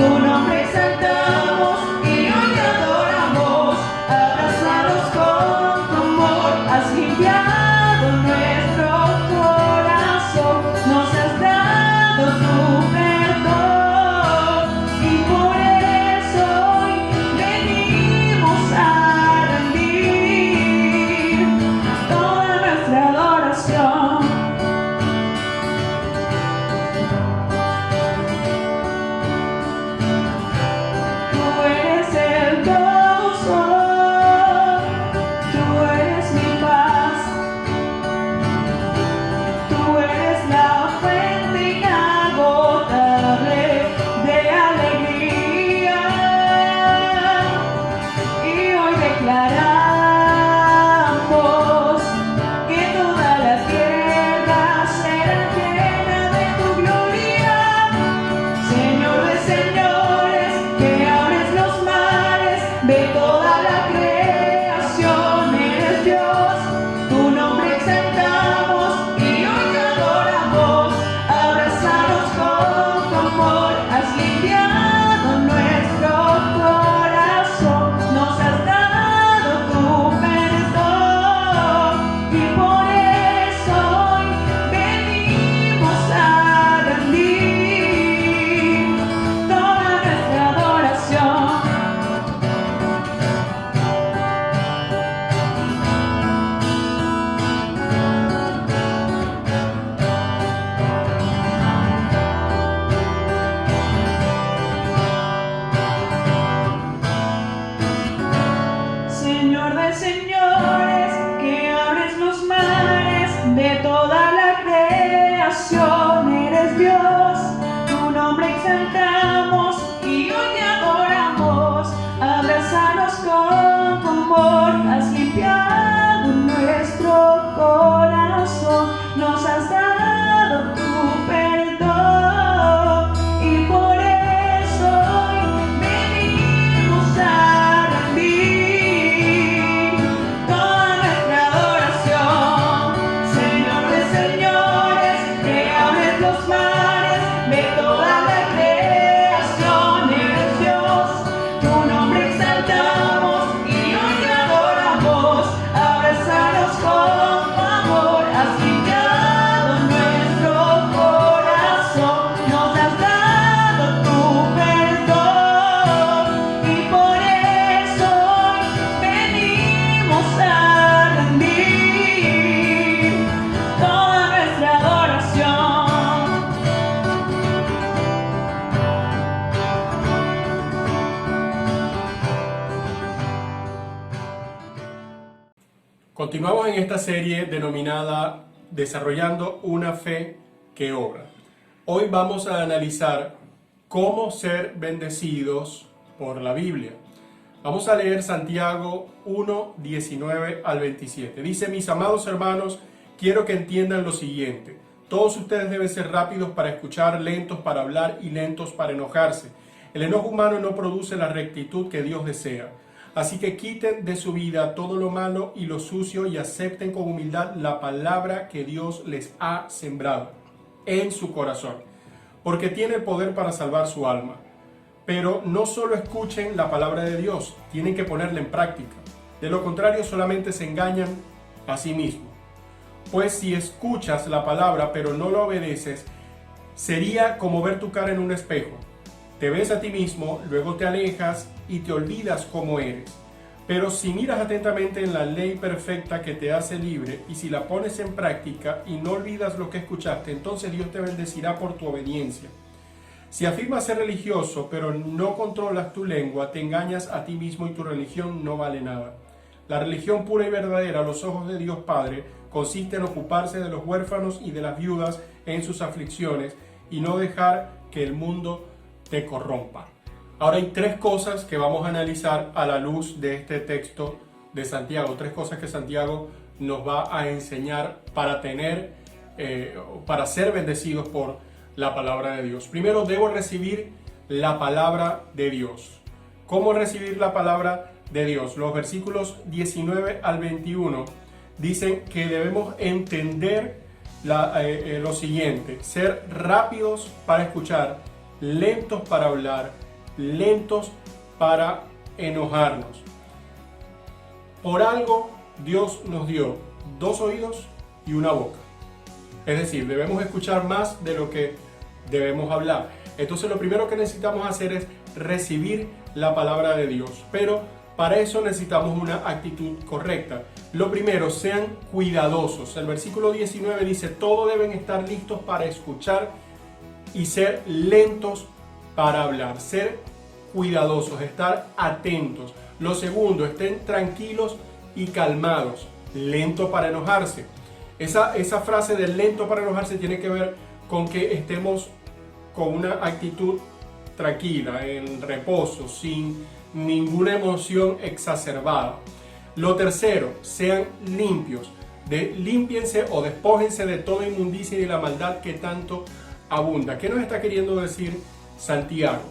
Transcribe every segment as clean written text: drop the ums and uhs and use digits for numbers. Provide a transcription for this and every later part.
tu nombre exaltamos y hoy te adoramos. Abrazados con tu amor, has limpiado nuestro corazón, nos has dado tu perdón y por eso hoy venimos a rendir toda nuestra adoración. Tú eres el gozo, tú eres mi paz, tú eres la fuente inagotable de alegría. Y hoy declaramos que toda la tierra será llena de tu gloria. Señor de señores, que abres los mares de toda la creación, eres Dios, tu nombre exaltamos y hoy te adoramos. Abrazados con tu amor, has limpiado nuestro corazón, nos has dado tu perdón y por eso hoy venimos a rendir toda nuestra adoración. Señor de señores, que abres los mares de toda la creación, eres Dios, tu nombre exaltamos y hoy te adoramos. Abrazados con tu amor, has limpiado nuestro corazón, nos has dado tu perdón y por eso hoy venimos a rendir toda nuestra adoración. Señor de señores, que abres los mares de toda la creación, eres Dios, tu nombre exaltamos y hoy te adoramos. Abrazados con tu amor, has limpiado nuestro corazón, nos has dado tu perdón y por eso hoy venimos a rendir toda nuestra adoración. Continuamos en esta serie denominada Desarrollando una fe que obra. Hoy vamos a analizar cómo ser bendecidos por la Biblia. Vamos a leer Santiago 1, 19 al 27. Dice: mis amados hermanos, quiero que entiendan lo siguiente. Todos ustedes deben ser rápidos para escuchar, lentos para hablar y lentos para enojarse. El enojo humano no produce la rectitud que Dios desea. Así que quiten de su vida todo lo malo y lo sucio y acepten con humildad la palabra que Dios les ha sembrado en su corazón, porque tiene el poder para salvar su alma. Pero no solo escuchen la palabra de Dios, tienen que ponerla en práctica. De lo contrario, solamente se engañan a sí mismos. Pues si escuchas la palabra pero no la obedeces, sería como ver tu cara en un espejo. Te ves a ti mismo, luego te alejas y te olvidas cómo eres. Pero si miras atentamente en la ley perfecta que te hace libre y si la pones en práctica y no olvidas lo que escuchaste, entonces Dios te bendecirá por tu obediencia. Si afirmas ser religioso pero no controlas tu lengua, te engañas a ti mismo y tu religión no vale nada. La religión pura y verdadera a los ojos de Dios Padre consiste en ocuparse de los huérfanos y de las viudas en sus aflicciones y no dejar que el mundo te corrompa. Ahora hay tres cosas que vamos a analizar a la luz de este texto de Santiago. Tres cosas que Santiago nos va a enseñar para para ser bendecidos por la palabra de Dios. Primero, debo recibir la palabra de Dios. ¿Cómo recibir la palabra de Dios? Los versículos 19 al 21 dicen que debemos entender lo siguiente: ser rápidos para escuchar, lentos para hablar lentos para enojarnos. Por algo Dios nos dio 2 oídos y una boca. Es decir, debemos escuchar más de lo que debemos hablar. Entonces lo primero que necesitamos hacer es recibir la palabra de Dios. Pero para eso necesitamos una actitud correcta. Lo primero, sean cuidadosos. El versículo 19 dice, todos deben estar listos para escuchar y ser lentos para hablar. Ser cuidadosos, estar atentos. Lo segundo, estén tranquilos y calmados. Lento para enojarse. Esa frase de lento para enojarse tiene que ver con que estemos con una actitud tranquila, en reposo, sin ninguna emoción exacerbada. Lo tercero, sean limpios. Límpiense o despójense de toda inmundicia y de la maldad que tanto abunda. ¿Qué nos está queriendo decir Santiago?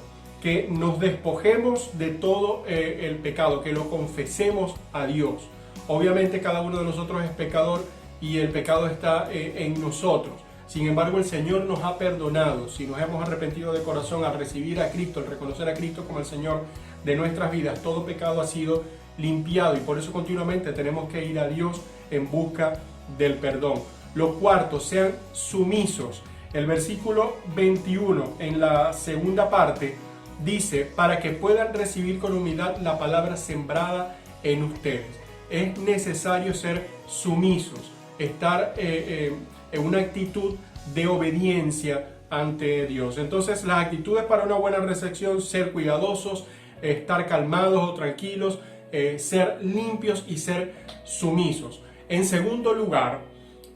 Que nos despojemos de todo el pecado, que lo confesemos a Dios. Obviamente cada uno de nosotros es pecador y el pecado está en nosotros. Sin embargo, el Señor nos ha perdonado. Si nos hemos arrepentido de corazón al recibir a Cristo, al reconocer a Cristo como el Señor de nuestras vidas, todo pecado ha sido limpiado y por eso continuamente tenemos que ir a Dios en busca del perdón. Lo cuarto, sean sumisos. El versículo 21 en la segunda parte dice, para que puedan recibir con humildad la palabra sembrada en ustedes. Es necesario ser sumisos, estar en una actitud de obediencia ante Dios. Entonces, las actitudes para una buena recepción: ser cuidadosos, estar calmados o tranquilos, ser limpios y ser sumisos. En segundo lugar,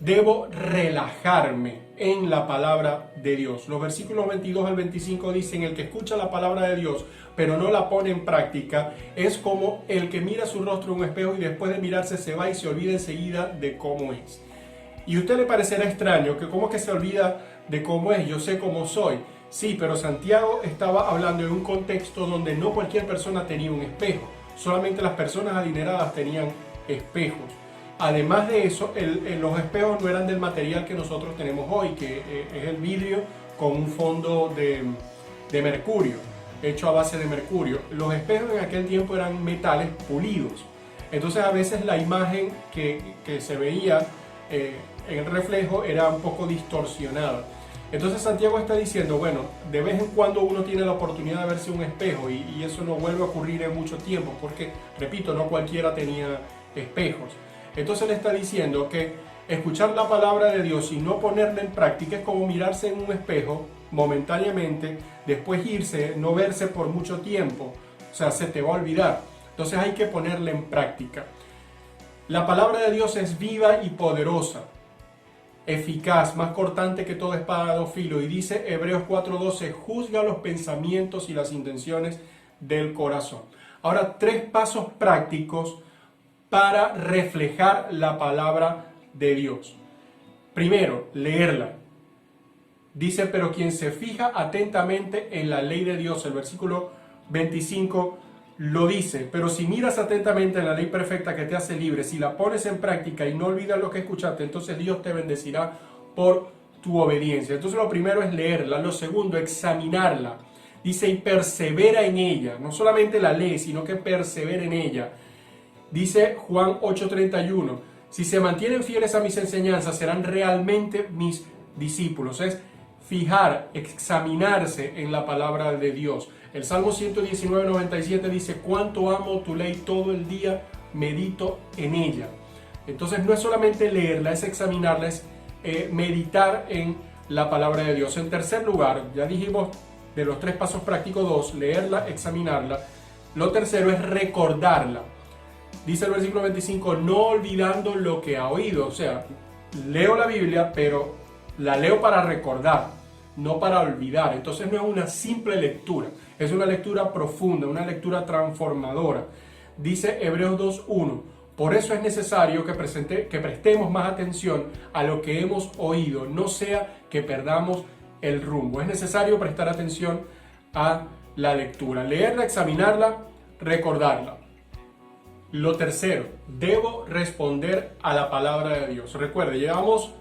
debo relajarme en la palabra de Dios. Los versículos 22 al 25 dicen, el que escucha la palabra de Dios pero no la pone en práctica es como el que mira su rostro en un espejo y después de mirarse se va y se olvida enseguida de cómo es. Y a usted le parecerá extraño que cómo que se olvida de cómo es, yo sé cómo soy. Sí, pero Santiago estaba hablando en un contexto donde no cualquier persona tenía un espejo, solamente las personas adineradas tenían espejos. Además de eso, los espejos no eran del material que nosotros tenemos hoy, que es el vidrio con un fondo de mercurio, hecho a base de mercurio. Los espejos en aquel tiempo eran metales pulidos. Entonces a veces la imagen que se veía en el reflejo era un poco distorsionada. Entonces Santiago está diciendo, bueno, de vez en cuando uno tiene la oportunidad de verse un espejo y eso no vuelve a ocurrir en mucho tiempo, porque, repito, no cualquiera tenía espejos. Entonces le está diciendo que escuchar la palabra de Dios y no ponerla en práctica es como mirarse en un espejo momentáneamente, después irse, no verse por mucho tiempo, o sea, se te va a olvidar. Entonces hay que ponerla en práctica. La palabra de Dios es viva y poderosa, eficaz, más cortante que toda espada de dos filos, y dice Hebreos 4:12, juzga los pensamientos y las intenciones del corazón. Ahora, 3 pasos prácticos para reflejar la palabra de Dios. Primero, leerla. Dice, pero quien se fija atentamente en la ley de Dios, el versículo 25 lo dice, pero si miras atentamente en la ley perfecta que te hace libre, si la pones en práctica y no olvidas lo que escuchaste, entonces Dios te bendecirá por tu obediencia. Entonces lo primero es leerla, lo segundo, examinarla. Dice, y persevera en ella, no solamente la lee, sino que persevera en ella. Dice Juan 8:31, si se mantienen fieles a mis enseñanzas, serán realmente mis discípulos. Es fijar, examinarse en la palabra de Dios. El Salmo 119:97 dice, cuánto amo tu ley, todo el día medito en ella. Entonces no es solamente leerla, es examinarla, es meditar en la palabra de Dios. En tercer lugar, ya dijimos de los 3 pasos prácticos, 2, leerla, examinarla. Lo tercero es recordarla. Dice el versículo 25, no olvidando lo que ha oído. O sea, leo la Biblia, pero la leo para recordar, no para olvidar. Entonces no es una simple lectura, es una lectura profunda, una lectura transformadora. Dice Hebreos 2:1, por eso es necesario que prestemos más atención a lo que hemos oído, no sea que perdamos el rumbo. Es necesario prestar atención a la lectura, leerla, examinarla, recordarla. Lo tercero, debo responder a la palabra de Dios. Recuerde, llevamos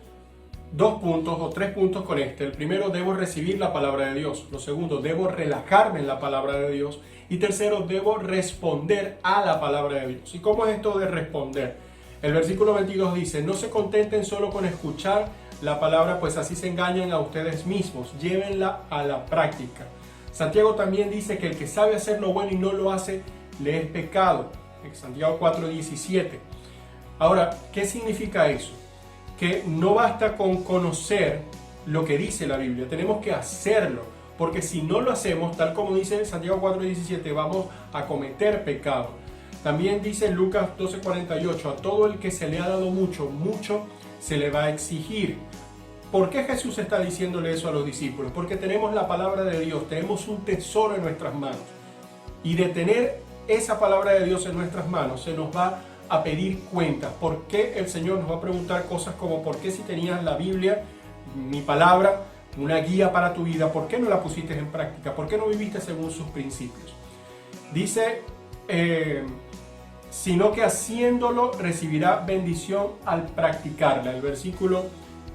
dos puntos o tres puntos con este. El primero, debo recibir la palabra de Dios. Lo segundo, debo relajarme en la palabra de Dios. Y tercero, debo responder a la palabra de Dios. ¿Y cómo es esto de responder? El versículo 22 dice, no se contenten solo con escuchar la palabra, pues así se engañan a ustedes mismos. Llévenla a la práctica. Santiago también dice que el que sabe hacer lo bueno y no lo hace, le es pecado. En Santiago 4:17. Ahora, ¿qué significa eso? Que no basta con conocer lo que dice la Biblia, tenemos que hacerlo, porque si no lo hacemos, tal como dice Santiago 4:17, vamos a cometer pecado. También dice Lucas 12:48, a todo el que se le ha dado mucho, mucho se le va a exigir. ¿Por qué Jesús está diciéndole eso a los discípulos? Porque tenemos la palabra de Dios, tenemos un tesoro en nuestras manos. Y de tener esa palabra de Dios en nuestras manos, se nos va a pedir cuentas. ¿Por qué el Señor nos va a preguntar cosas como por qué si tenías la Biblia, mi palabra, una guía para tu vida, por qué no la pusiste en práctica? ¿Por qué no viviste según sus principios? Dice, sino que haciéndolo recibirá bendición al practicarla. El versículo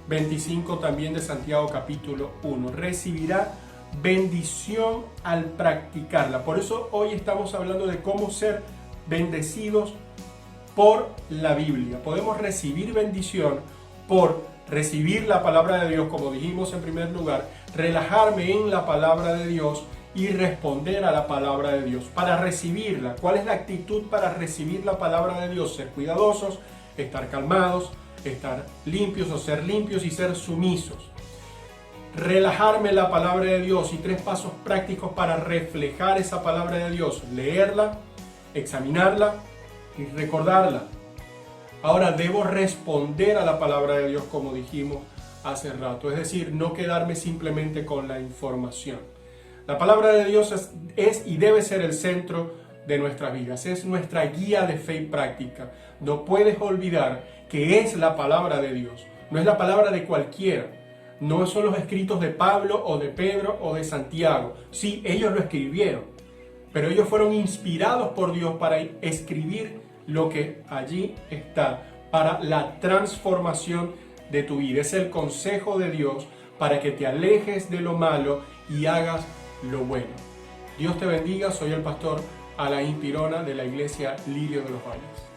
25 también de Santiago capítulo 1. Recibirá bendición al practicarla. Por eso hoy estamos hablando de cómo ser bendecidos por la Biblia. Podemos recibir bendición por recibir la palabra de Dios, como dijimos en primer lugar, relajarme en la palabra de Dios y responder a la palabra de Dios. Para recibirla, ¿cuál es la actitud para recibir la palabra de Dios? Ser cuidadosos, estar calmados, estar limpios o ser limpios y ser sumisos. Relajarme en la palabra de Dios y tres pasos prácticos para reflejar esa palabra de Dios. Leerla, examinarla y recordarla. Ahora debo responder a la palabra de Dios como dijimos hace rato. Es decir, no quedarme simplemente con la información. La palabra de Dios es y debe ser el centro de nuestras vidas. Es nuestra guía de fe y práctica. No puedes olvidar que es la palabra de Dios. No es la palabra de cualquiera. No son los escritos de Pablo o de Pedro o de Santiago. Sí, ellos lo escribieron, pero ellos fueron inspirados por Dios para escribir lo que allí está, para la transformación de tu vida. Es el consejo de Dios para que te alejes de lo malo y hagas lo bueno. Dios te bendiga, soy el pastor Alain Pirona de la iglesia Lirio de los Valles.